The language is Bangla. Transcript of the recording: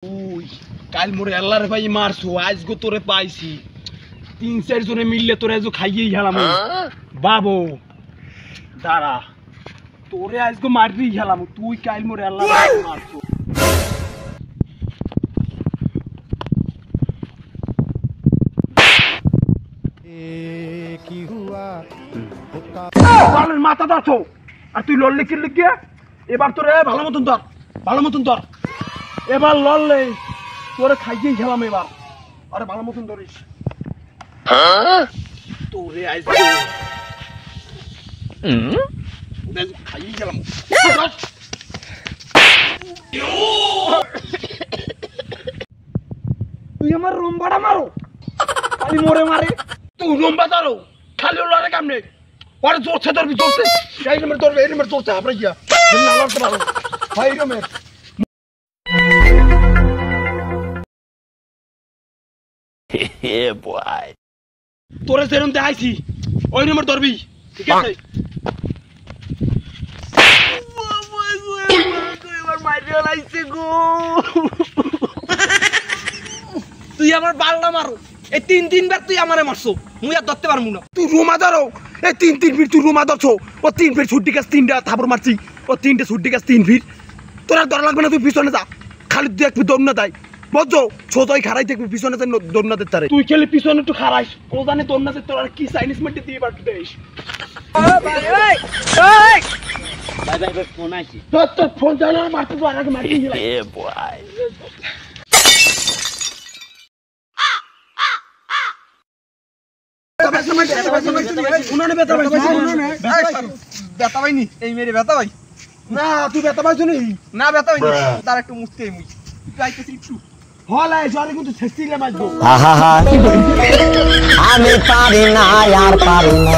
উই কাল মোরে আল্লাহর ভাই মারছো আজগো তোরে পাইছি 3-4 জনে মিললে তোরে আজও খাইয়েই গেলাম বাবু দাঁড়া তোরে আজগো মারবি গেলাম তুই কাল মোরে আল্লাহর ভাই মারছো কি হুয়া বালের মাথা দাছো আর তুই লড়লে কি লিখে এবার তোরে ভালো মতন ধর এবার লড়লে তোরে খাইয়েই গেলাম এবার আরে ভালো মতন ধরিস তোরে আজকে খাইয়েই গেলাম তুই আমার রুম্বাটা মারো খালি মোরে মারে তুই রুম্বা ধরো খালি লড়ে কামনে ওরে জোরছে ধরবি জোরছে এই নম্বর জোরছে আপনি গিয়া না লড়তে পারো ভাই রমের Yeah, boy. তোরে যেরকম দেখাইছি ওই নম্বর ধরবি ঠিক আছে তুই আমার বালটা মারো এই তিনবার তুই আমারে মারছো মুই আর ধরতে পারবো না তুই রুমা ধরো এই 3 ফিট তুই রুমা ধরছো ও 3 ফিট ছুটি গাছ 3টা থাপড় মারছি ও 3টে ছুটি গাছ 3 ফিট তোর আর ধরা লাগবে না তুই পিছনে যা খালি দেখবি দৌড় না তাই বুঝছো ছোটই খারাই দেখবি পিছনে যাই দৌড় না দিতে তুই খেলে পিছনে একটু খারাইস ও জানে দৌড় না তোর আর কি চাইনিজ মেটে দিয়ে বাড়তে দেশ Bye, phone আইছি। তোর ফোন চালা মারতে তো আগে মারতে গেলাম Yeah, boy. ব্যথা পাইনি এই মেরে ব্যথা পাই না তুই ব্যথা পাইছ নি না ব্যথা পাইনি তার একটু মুছতে মুই যাইতেছি একটু হলাই জলে কিন্তু ছেঁচলে মারবো আমি পারি না আর পারি না।